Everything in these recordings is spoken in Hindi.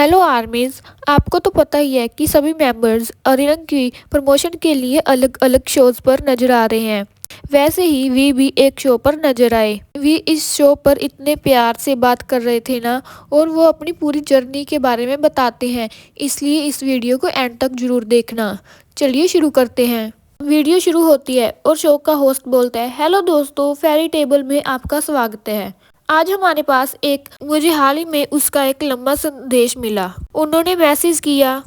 हेलो आर्मीज। आपको तो पता ही है कि सभी मेंबर्स अरिरंग की प्रमोशन के लिए अलग अलग शोज पर नजर आ रहे हैं। वैसे ही वी भी एक शो पर नजर आए। वी इस शो पर इतने प्यार से बात कर रहे थे ना, और वो अपनी पूरी जर्नी के बारे में बताते हैं। इसलिए इस वीडियो को एंड तक जरूर देखना। चलिए शुरू करते हैं। वीडियो शुरू होती है और शो का होस्ट बोलता है, हेलो दोस्तों, फेरी टेबल में आपका स्वागत है। आज हमारे पास मुझे हाल ही में उसका एक लंबा संदेश मिला। उन्होंने मैसेज किया,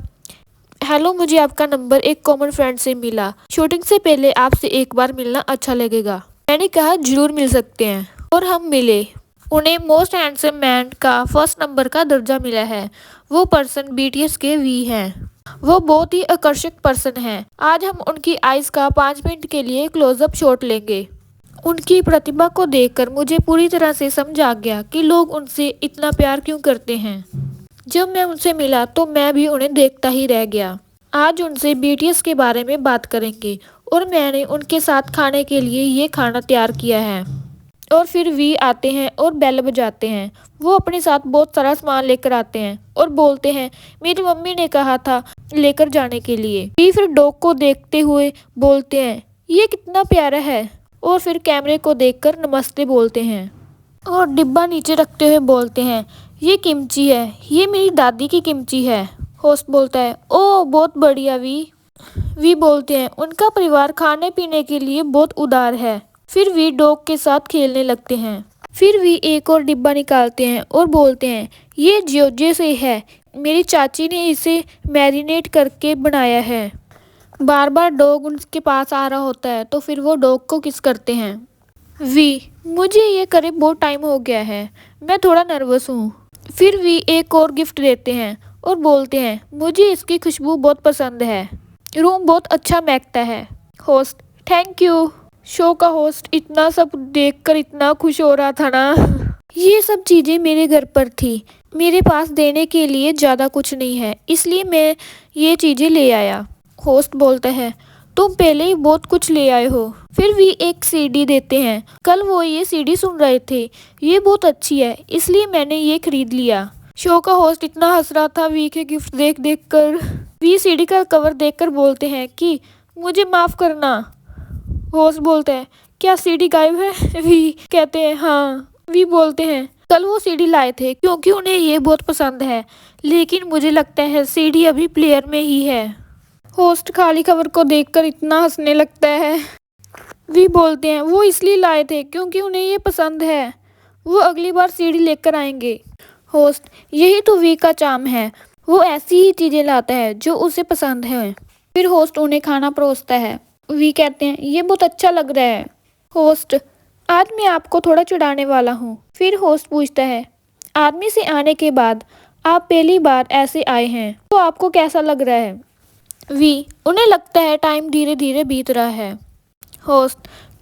हेलो, मुझे आपका नंबर एक कॉमन फ्रेंड से मिला। शूटिंग से पहले आपसे एक बार मिलना अच्छा लगेगा। मैंने कहा जरूर मिल सकते हैं, और हम मिले। उन्हें मोस्ट हैंडसम मैन का फर्स्ट नंबर का दर्जा मिला है। वो पर्सन बीटीएस के वी हैं। वो बहुत ही आकर्षक पर्सन हैं। आज हम उनकी आइज का 5 मिनट के लिए क्लोजअप शॉट लेंगे। उनकी प्रतिभा को देखकर मुझे पूरी तरह से समझ आ गया कि लोग उनसे इतना प्यार क्यों करते हैं। जब मैं उनसे मिला तो मैं भी उन्हें देखता ही रह गया। आज उनसे बीटीएस के बारे में बात करेंगे, और मैंने उनके साथ खाने के लिए ये खाना तैयार किया है। और फिर वी आते हैं और बेल बजाते हैं। वो अपने साथ बहुत सारा सामान लेकर आते हैं और बोलते हैं, मेरी मम्मी ने कहा था लेकर जाने के लिए। वी फिर डॉग को देखते हुए बोलते हैं, ये कितना प्यारा है। और फिर कैमरे को देखकर नमस्ते बोलते हैं और डिब्बा नीचे रखते हुए बोलते हैं, ये किमची है, ये मेरी दादी की किमची है। होस्ट बोलता है, ओह बहुत बढ़िया वी बोलते हैं, उनका परिवार खाने पीने के लिए बहुत उदार है। फिर वी डॉग के साथ खेलने लगते हैं। फिर वी एक और डिब्बा निकालते हैं और बोलते हैं, ये जियोजे से है, मेरी चाची ने इसे मैरिनेट करके बनाया है। बार बार डॉग उनके पास आ रहा होता है तो फिर वो डॉग को किस करते हैं। वी, मुझे ये करे बहुत टाइम हो गया है, मैं थोड़ा नर्वस हूँ। फिर वी एक और गिफ्ट देते हैं और बोलते हैं, मुझे इसकी खुशबू बहुत पसंद है, रूम बहुत अच्छा महकता है। Host, thank you. शो का होस्ट इतना सब देखकर इतना खुश हो रहा था ना। ये सब चीज़ें मेरे घर पर थी, मेरे पास देने के लिए ज़्यादा कुछ नहीं है, इसलिए मैं ये चीज़ें ले आया। होस्ट बोलता है, तुम पहले ही बहुत कुछ ले आए हो। फिर भी एक सीडी देते हैं। कल वो ये सीडी सुन रहे थे, ये बहुत अच्छी है, इसलिए मैंने ये खरीद लिया। शो का होस्ट इतना हंस रहा था वी के गिफ्ट देख देख कर। वी सीडी का कवर देखकर बोलते हैं कि मुझे माफ करना। होस्ट बोलता है, क्या सीडी गायब है? वी कहते हैं, हाँ। वी बोलते हैं, कल वो सीडी लाए थे क्योंकि उन्हें ये बहुत पसंद है, लेकिन मुझे लगता है सीडी अभी प्लेयर में ही है। होस्ट खाली कवर को देखकर इतना हंसने लगता है। वी बोलते हैं, वो इसलिए लाए थे क्योंकि उन्हें ये पसंद है, वो अगली बार सीडी लेकर आएंगे। होस्ट, यही तो वी का चार्म है, वो ऐसी ही चीज़ें लाता है जो उसे पसंद है। फिर होस्ट उन्हें खाना परोसता है। वी कहते हैं, ये बहुत अच्छा लग रहा है। होस्ट, आज मैं आपको थोड़ा चिढ़ाने वाला हूँ। फिर होस्ट पूछता है, आर्मी से आने के बाद आप पहली बार ऐसे आए हैं, तो आपको कैसा लग रहा है? वी, उन्हें लगता है टाइम धीरे धीरे बीत रहा है। होस्ट,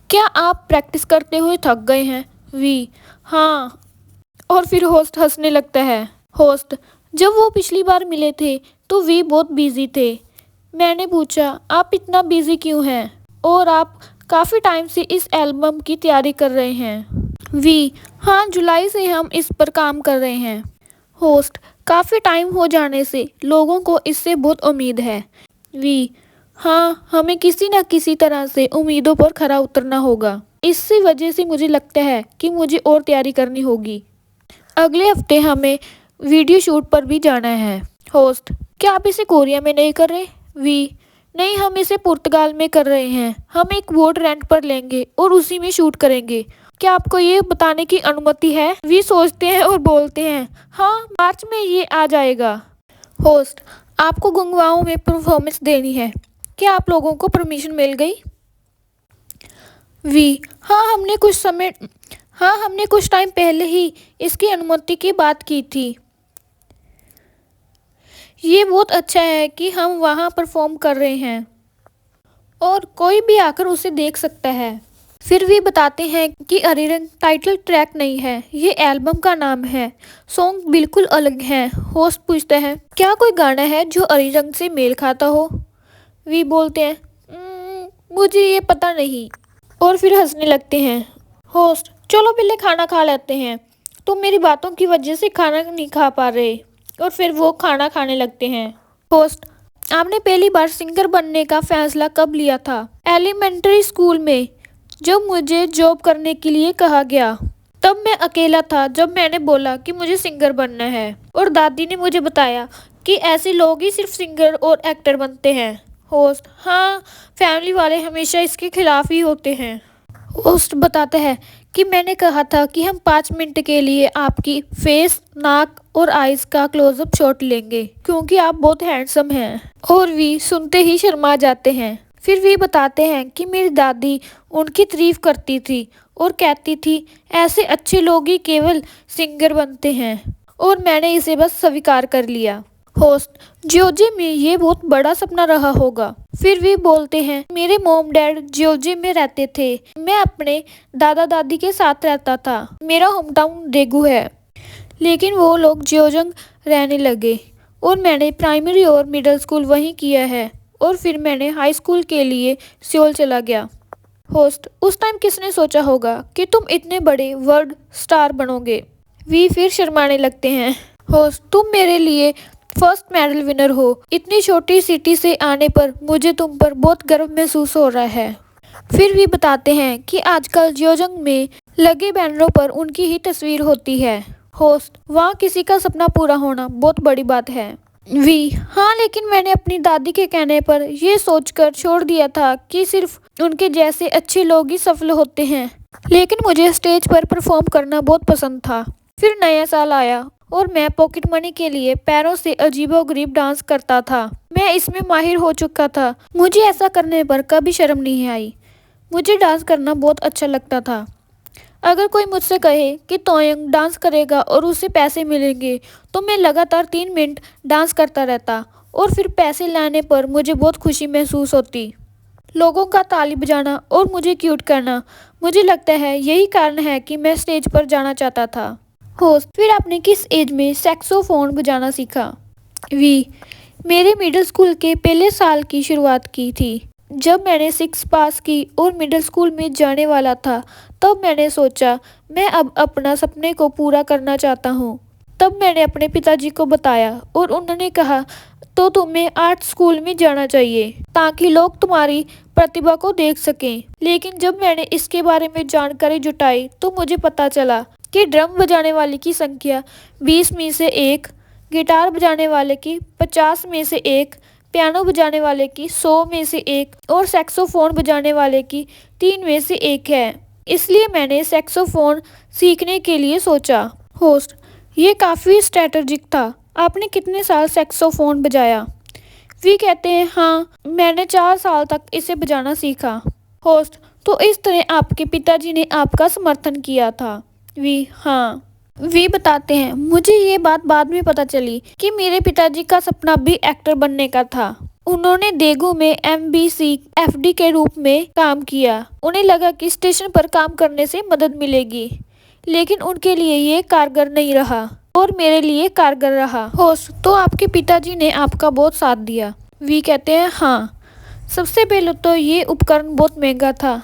क्या आप प्रैक्टिस करते हुए थक गए हैं? वी, हाँ। और फिर होस्ट हंसने लगता है। होस्ट, जब वो पिछली बार मिले थे तो वी बहुत बिजी थे। मैंने पूछा, आप इतना बिजी क्यों हैं, और आप काफ़ी टाइम से इस एल्बम की तैयारी कर रहे हैं? वी, हाँ, जुलाई से हम इस पर काम कर रहे हैं। होस्ट, काफ़ी टाइम हो जाने से लोगों को इससे बहुत उम्मीद है। वी, हाँ, हमें किसी न किसी तरह से उम्मीदों पर खरा उतरना होगा। इसी वजह से मुझे लगता है कि मुझे और तैयारी करनी होगी। अगले हफ्ते हमें वीडियो शूट पर भी जाना है। होस्ट, क्या आप इसे कोरिया में नहीं कर रहे? वी, नहीं, हम इसे पुर्तगाल में कर रहे हैं। हम एक बोट रेंट पर लेंगे और उसी में शूट करेंगे। क्या आपको ये बताने की अनुमति है? वी सोचते हैं और बोलते हैं, हाँ, मार्च में ये आ जाएगा। होस्ट, आपको गुंगवाओं में परफॉर्मेंस देनी है, क्या आप लोगों को परमिशन मिल गई? वी, हाँ, हमने कुछ टाइम पहले ही इसकी अनुमति की बात की थी। ये बहुत अच्छा है कि हम वहाँ परफॉर्म कर रहे हैं और कोई भी आकर उसे देख सकता है। फिर भी बताते हैं कि अरिरंग टाइटल ट्रैक नहीं है, ये एल्बम का नाम है। सॉन्ग बिल्कुल अलग है। होस्ट पूछता है, क्या कोई गाना है जो अरिरंग से मेल खाता हो? वी बोलते हैं, मुझे ये पता नहीं, और फिर हंसने लगते हैं। होस्ट, चलो पहले खाना खा लेते हैं, तुम मेरी बातों की वजह से खाना नहीं खा पा रहे। और फिर वो खाना खाने लगते हैं। होस्ट, आपने पहली बार सिंगर बनने का फैसला कब लिया था? एलिमेंट्री स्कूल में, जब मुझे जॉब करने के लिए कहा गया। तब मैं अकेला था जब मैंने बोला कि मुझे सिंगर बनना है, और दादी ने मुझे बताया कि ऐसे लोग ही सिर्फ सिंगर और एक्टर बनते हैं। होस्ट, हाँ, फैमिली वाले हमेशा इसके खिलाफ ही होते हैं। होस्ट बताता है कि मैंने कहा था कि हम 5 मिनट के लिए आपकी फेस, नाक और आईज का क्लोजअप शॉट लेंगे क्योंकि आप बहुत हैंडसम हैं। और वी सुनते ही शर्मा जाते हैं। फिर वी बताते हैं कि मेरी दादी उनकी तारीफ करती थी और कहती थी ऐसे अच्छे लोग ही केवल सिंगर बनते हैं, और मैंने इसे बस स्वीकार कर लिया। होस्ट, जियोजी में ये बहुत बड़ा सपना रहा होगा। फिर भी बोलते हैं मेरे मॉम डैड जियोजी में रहते थे, मैं अपने दादा दादी के साथ रहता था। मेरा होम टाउन डेगू है, लेकिन वो लोग जियोजंग रहने लगे और मैंने प्राइमरी और मिडिल स्कूल वहीं किया है, और फिर मैंने हाई स्कूल के लिए सियोल चला गया। होस्ट, उस टाइम किसने सोचा होगा कि तुम इतने बड़े वर्ल्ड स्टार बनोगे? वी फिर शर्माने लगते हैं। होस्ट, तुम मेरे लिए फर्स्ट मेडल विनर हो। इतनी छोटी सिटी से आने पर मुझे तुम पर बहुत गर्व महसूस हो रहा है। फिर भी बताते हैं कि आजकल जियोजंग में लगे बैनरों पर उनकी ही तस्वीर होती है। होस्ट, वहाँ किसी का सपना पूरा होना बहुत बड़ी बात है। वी, हाँ, लेकिन मैंने अपनी दादी के कहने पर यह सोचकर छोड़ दिया था कि सिर्फ उनके जैसे अच्छे लोग ही सफल होते हैं। लेकिन मुझे स्टेज पर परफॉर्म करना बहुत पसंद था। फिर नया साल आया और मैं पॉकेट मनी के लिए पैरों से अजीबोगरीब डांस करता था। मैं इसमें माहिर हो चुका था। मुझे ऐसा करने पर कभी शर्म नहीं आई। मुझे डांस करना बहुत अच्छा लगता था। अगर कोई मुझसे कहे कि तोयंग डांस करेगा और उसे पैसे मिलेंगे, तो मैं लगातार 3 मिनट डांस करता रहता, और फिर पैसे लाने पर मुझे बहुत खुशी महसूस होती। लोगों का ताली बजाना और मुझे क्यूट करना, मुझे लगता है यही कारण है कि मैं स्टेज पर जाना चाहता था। होस्ट, फिर आपने किस एज में सैक्सोफोन बजाना सीखा? वी, मेरे मिडिल स्कूल के पहले साल की शुरुआत की थी। जब मैंने 6 पास की और मिडिल स्कूल में जाने वाला था, तब मैंने सोचा मैं अब अपना सपने को पूरा करना चाहता हूँ। तब मैंने अपने पिताजी को बताया और उन्होंने कहा तो तुम्हें आर्ट स्कूल में जाना चाहिए ताकि लोग तुम्हारी प्रतिभा को देख सकें। लेकिन जब मैंने इसके बारे में जानकारी जुटाई तो मुझे पता चला कि ड्रम बजाने वाले की संख्या 20 में से 1, गिटार बजाने वाले की 50 में से 1, पियानो बजाने वाले की 100 में से 1 और सैक्सोफोन बजाने वाले की 3 में से 1 है। इसलिए मैंने सैक्सोफोन सीखने के लिए सोचा। होस्ट, ये काफ़ी स्ट्रैटेजिक था। आपने कितने साल सैक्सोफोन बजाया? वी कहते हैं हाँ, मैंने 4 साल तक इसे बजाना सीखा। होस्ट, तो इस तरह आपके पिताजी ने आपका समर्थन किया था? वी, हाँ। वी बताते हैं मुझे ये बात बाद में पता चली कि मेरे पिताजी का सपना भी एक्टर बनने का था। उन्होंने देगू में MBC FD के रूप में काम किया। उन्हें लगा कि स्टेशन पर काम करने से मदद मिलेगी, लेकिन उनके लिए ये कारगर नहीं रहा और मेरे लिए कारगर रहा। होस्ट, तो आपके पिताजी ने आपका बहुत साथ दिया? वी कहते हैं हाँ। सबसे पहले तो ये उपकरण बहुत महंगा था,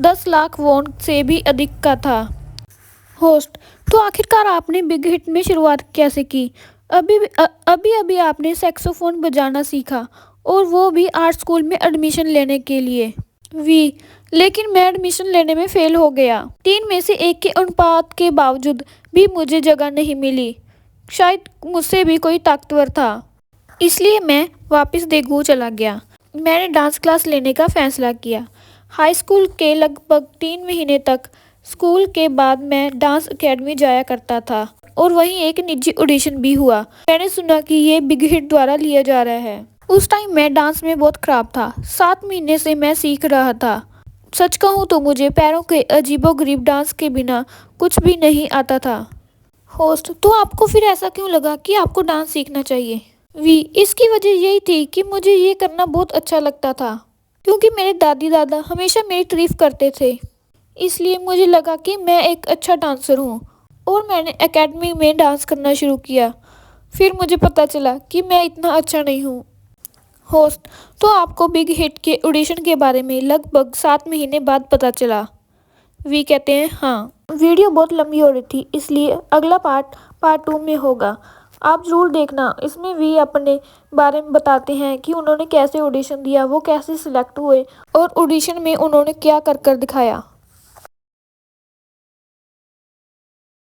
10 लाख वॉन से भी अधिक का था। होस्ट, तो आखिरकार आपने बिग हिट में शुरुआत कैसे की? अभी आपने सैक्सोफोन बजाना सीखा, और वो भी आर्ट स्कूल में एडमिशन लेने के लिए। वी, लेकिन मैं एडमिशन लेने में फेल हो गया। 3 में से 1 के अनुपात के बावजूद भी मुझे जगह नहीं मिली। शायद मुझसे भी कोई ताकतवर था, इसलिए मैं वापस देगू चला गया। मैंने डांस क्लास लेने का फैसला किया। हाई स्कूल के लगभग 3 महीने तक स्कूल के बाद मैं डांस एकेडमी जाया करता था, और वहीं एक निजी ऑडिशन भी हुआ। मैंने सुना कि ये बिग हिट द्वारा लिया जा रहा है। उस टाइम मैं डांस में बहुत खराब था। 7 महीने से मैं सीख रहा था। सच कहूँ तो मुझे पैरों के अजीबोगरीब डांस के बिना कुछ भी नहीं आता था। होस्ट, तो आपको फिर ऐसा क्यों लगा कि आपको डांस सीखना चाहिए? वी, इसकी वजह यही थी कि मुझे ये करना बहुत अच्छा लगता था, क्योंकि मेरे दादी दादा हमेशा मेरी तारीफ करते थे। इसलिए मुझे लगा कि मैं एक अच्छा डांसर हूँ, और मैंने एकेडमी में डांस करना शुरू किया। फिर मुझे पता चला कि मैं इतना अच्छा नहीं हूँ। होस्ट, तो आपको बिग हिट के ऑडिशन के बारे में लगभग 7 महीने बाद पता चला? वी कहते हैं हाँ। वीडियो बहुत लंबी हो रही थी, इसलिए अगला पार्ट 2 में होगा। आप ज़रूर देखना, इसमें वी अपने बारे में बताते हैं कि उन्होंने कैसे ऑडिशन दिया, वो कैसे सिलेक्ट हुए और ऑडिशन में उन्होंने क्या कर कर दिखाया।